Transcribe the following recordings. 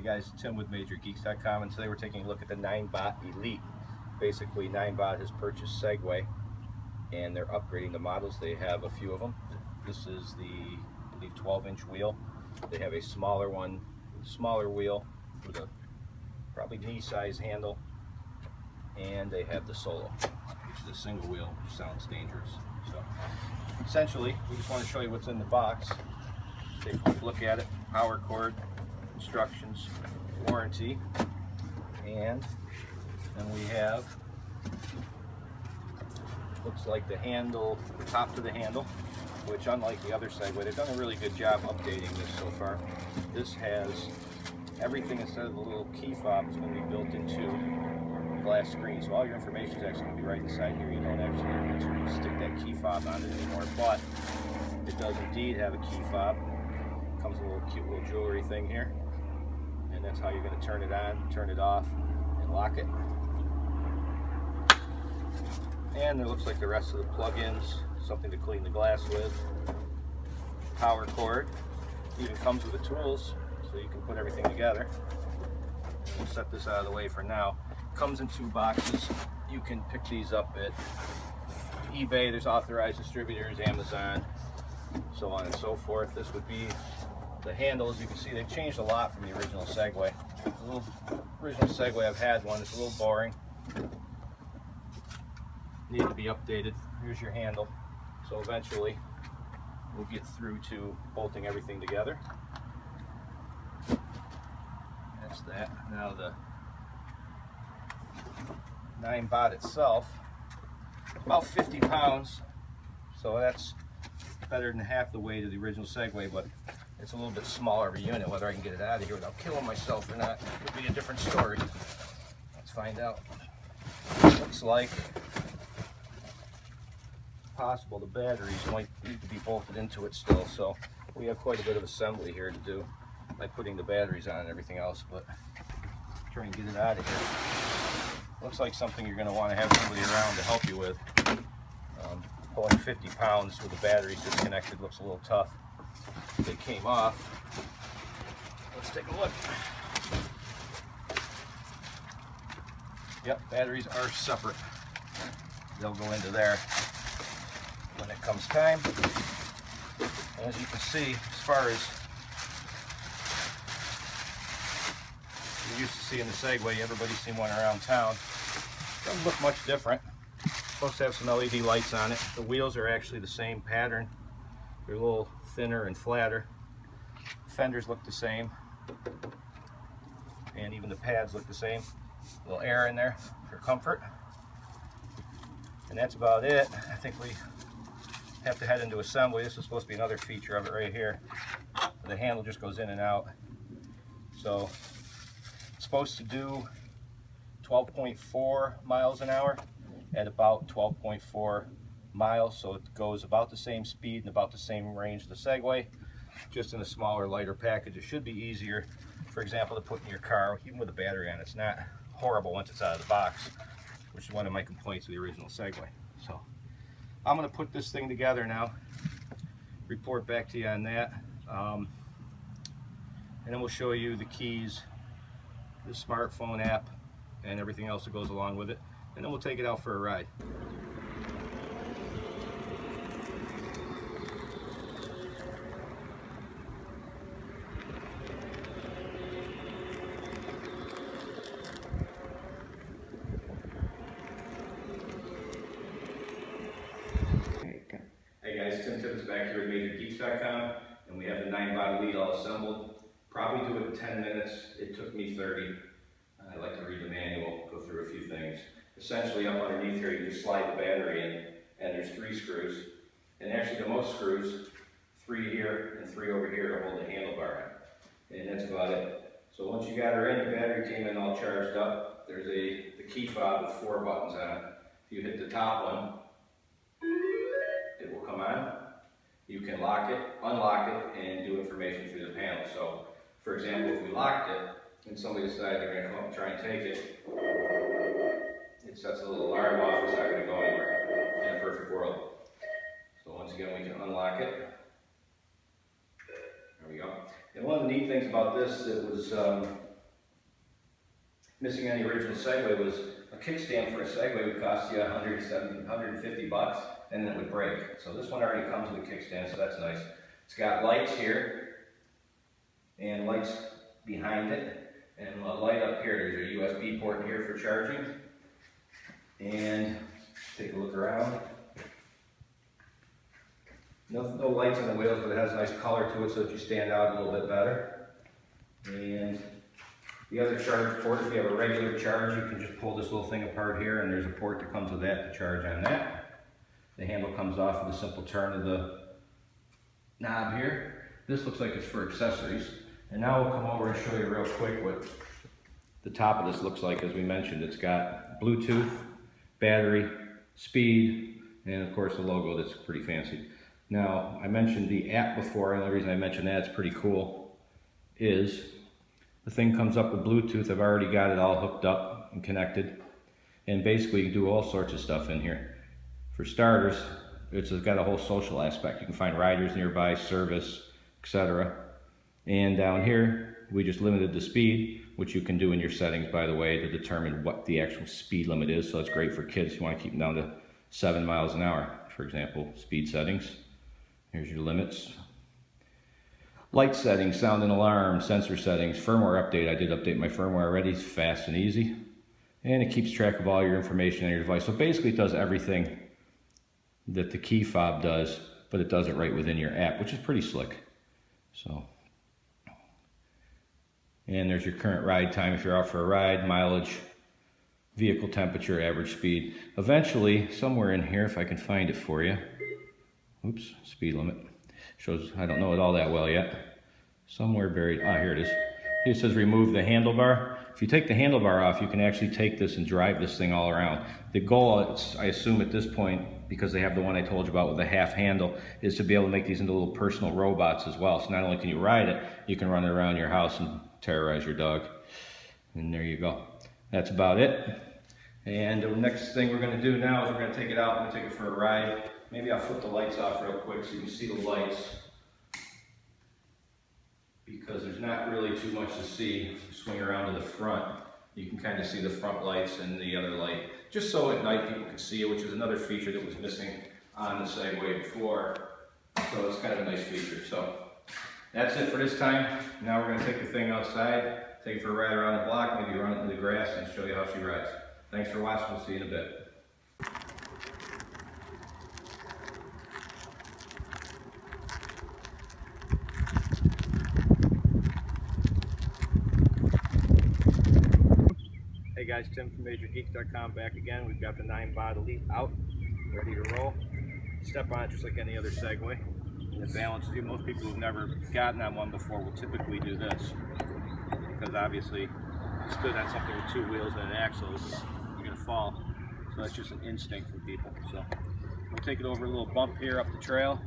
guys, Tim with MajorGeeks.com, and today we're taking a look at the Ninebot Elite. Basically, Ninebot has purchased Segway and they're upgrading the models. They have a few of them. This is the, I believe, 12-inch wheel. They have a smaller one, smaller wheel with a probably knee-size handle, and they have the Solo, which is a single wheel, which sounds dangerous. So essentially, we just want to show you what's in the box. Take a quick look at it. Power cord, instructions, warranty, and then we have, looks like the handle, the top to the handle, which unlike the other Segway, they've done a really good job updating this so far. This has everything instead of the little key fob is going to be built into the glass screen, so all your information is actually going to be right inside here. You don't actually need to stick that key fob on it anymore, but it does indeed have a key fob. Comes with a little cute little jewelry thing here, and that's how you're going to turn it on, turn it off, and lock it. And there looks like the rest of the plug-ins, something to clean the glass with. Power cord, even comes with the tools, so you can put everything together. We'll set this out of the way for now. Comes in 2 boxes. You can pick these up at eBay. There's authorized distributors, Amazon, so on and so forth. This would be the handle. As you can see, they've changed a lot from the original Segway. The original Segway, I've had one, it's a little boring. Need to be updated. Here's your handle. So eventually we'll get through to bolting everything together. That's that. Now the Ninebot itself, about 50 pounds, so that's better than half the weight of the original Segway, but it's a little bit smaller of a unit. Whether I can get it out of here without killing myself or not would be a different story. Let's find out. Looks like possible the batteries might need to be bolted into it still, so we have quite a bit of assembly here to do by putting the batteries on and everything else, but try and get it out of here. Looks like something you're going to want to have somebody around to help you with. Pulling 50 pounds with the batteries disconnected looks a little tough. They came off. Let's take a look. Yep, batteries are separate. They'll go into there when it comes time. And as you can see, as far as you're used to seeing the Segway, everybody's seen one around town. Doesn't look much different. Supposed to have some LED lights on it. The wheels are actually the same pattern. They're a little thinner and flatter. Fenders look the same, and even the pads look the same. A little air in there for comfort. And that's about it. I think we have to head into assembly. This is supposed to be another feature of it right here. The handle just goes in and out. So it's supposed to do 12.4 miles an hour at about 12.4 miles, so it goes about the same speed and about the same range of the Segway, just in a smaller, lighter package. It should be easier, for example, to put in your car, even with a battery on. It's not horrible once it's out of the box, which is one of my complaints with the original Segway. So I'm going to put this thing together now, report back to you on that, and then we'll show you the keys, the smartphone app, and everything else that goes along with it, and then we'll take it out for a ride. Hey guys, Tim is back here at MajorGeeks.com, and we have the Ninebot Elite all assembled. Probably do it in 10 minutes. It took me 30. I like to read the manual, go through a few things. Essentially, up underneath here, you just slide the battery in, and there's 3 screws. And actually, the most screws, 3 here and 3 over here to hold the handlebar in. And that's about it. So once you got her in, the battery came in all charged up. There's the key fob with 4 buttons on it. If you hit the top one, it will come on. You can lock it, unlock it, and do information through the panel. So, for example, if we locked it, and somebody decided they're going to come up and try and take it, it sets a little alarm off. It's not going to go anywhere in a perfect world. So once again, we can unlock it. There we go. And one of the neat things about this, it was missing on the original Segway was a kickstand for a Segway would cost you $170, $150, and then it would break. So this one already comes with a kickstand, so that's nice. It's got lights here, and lights behind it, and a light up here. There's a USB port here for charging. And take a look around. No lights on the wheels, but it has a nice color to it so that you stand out a little bit better. And the other charge port, if you have a regular charge, you can just pull this little thing apart here, and there's a port that comes with that to charge on that. The handle comes off with a simple turn of the knob here. This looks like it's for accessories. And now we'll come over and show you real quick what the top of this looks like. As we mentioned, it's got Bluetooth, battery, speed, and of course the logo that's pretty fancy. Now, I mentioned the app before, and the reason I mentioned that, it's pretty cool, is the thing comes up with Bluetooth. I've already got it all hooked up and connected. And basically you can do all sorts of stuff in here. For starters, it's got a whole social aspect. You can find riders nearby, service, etc. And down here, we just limited the speed, which you can do in your settings, by the way, to determine what the actual speed limit is. So it's great for kids. You want to keep them down to 7 miles an hour, for example, speed settings. Here's your limits. Light settings, sound and alarm, sensor settings, firmware update. I did update my firmware already. It's fast and easy. And it keeps track of all your information on your device. So basically it does everything that the key fob does, but it does it right within your app, which is pretty slick. So, and there's your current ride time if you're out for a ride, mileage, vehicle temperature, average speed. Eventually, somewhere in here, if I can find it for you, oops, speed limit. Shows, I don't know it all that well yet. Somewhere buried, here it is. Here it says remove the handlebar. If you take the handlebar off, you can actually take this and drive this thing all around. The goal, I assume at this point, because they have the one I told you about with the half handle, is to be able to make these into little personal robots as well. So not only can you ride it, you can run it around your house and terrorize your dog. And there you go. That's about it. And the next thing we're going to do now is we're going to take it out and take it for a ride. Maybe I'll flip the lights off real quick so you can see the lights, because there's not really too much to see. Swing around to the front, you can kind of see the front lights and the other light, just so at night people can see it, which is another feature that was missing on the Segway before. So it's kind of a nice feature. So that's it for this time. Now we're going to take the thing outside, take it for a ride around the block, maybe run it in the grass and show you how she rides. Thanks for watching. We'll see you in a bit. Hey guys, Tim from MajorGeeks.com back again. We've got the Ninebot Elite out, ready to roll. Step on it just like any other Segway. And it balances you. Most people who've never gotten on one before will typically do this, because obviously it's good on something with 2 wheels and an axle. You're going to fall. So that's just an instinct for people. So we'll take it over a little bump here up the trail.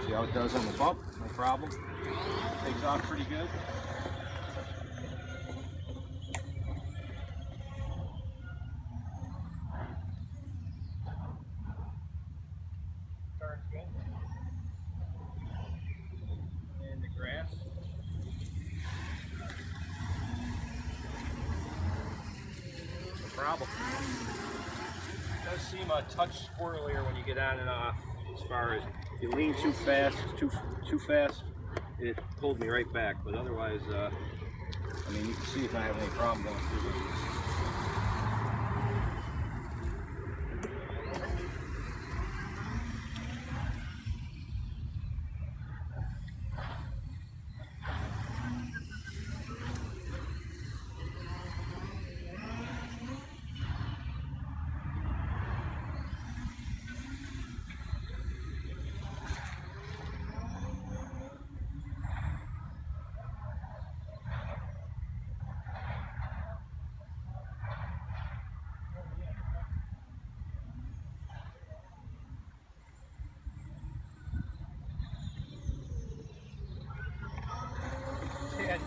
See how it does on the bump, no problem. Takes off pretty good. In the grass. No problem. It does seem a touch squirrelier when you get on and off. As far as if you lean too fast, it pulled me right back. But otherwise, I mean, you can see if I have any problem going through it.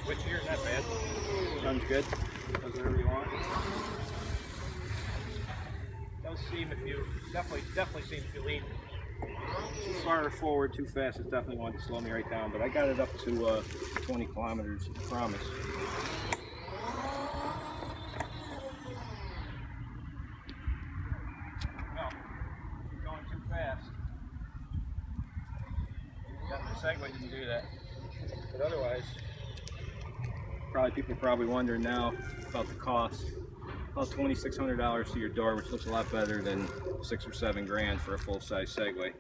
Switch here, not bad. Runs good. Does whatever you want. Does seem, if you definitely seems if you lean too far forward, too fast, it's definitely going to slow me right down. But I got it up to 20 kilometers, I promise. Segway didn't do that. But otherwise, people are probably wondering now about the cost. About $2,600 to your door, which looks a lot better than 6 or 7 grand for a full-size Segway.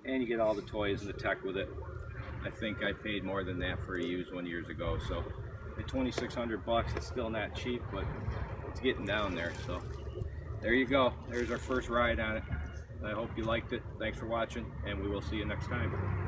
And you get all the toys and the tech with it. I think I paid more than that for a used one years ago. So at 2,600 bucks, it's still not cheap, but it's getting down there. So there you go. There's our first ride on it. I hope you liked it. Thanks for watching, and we will see you next time.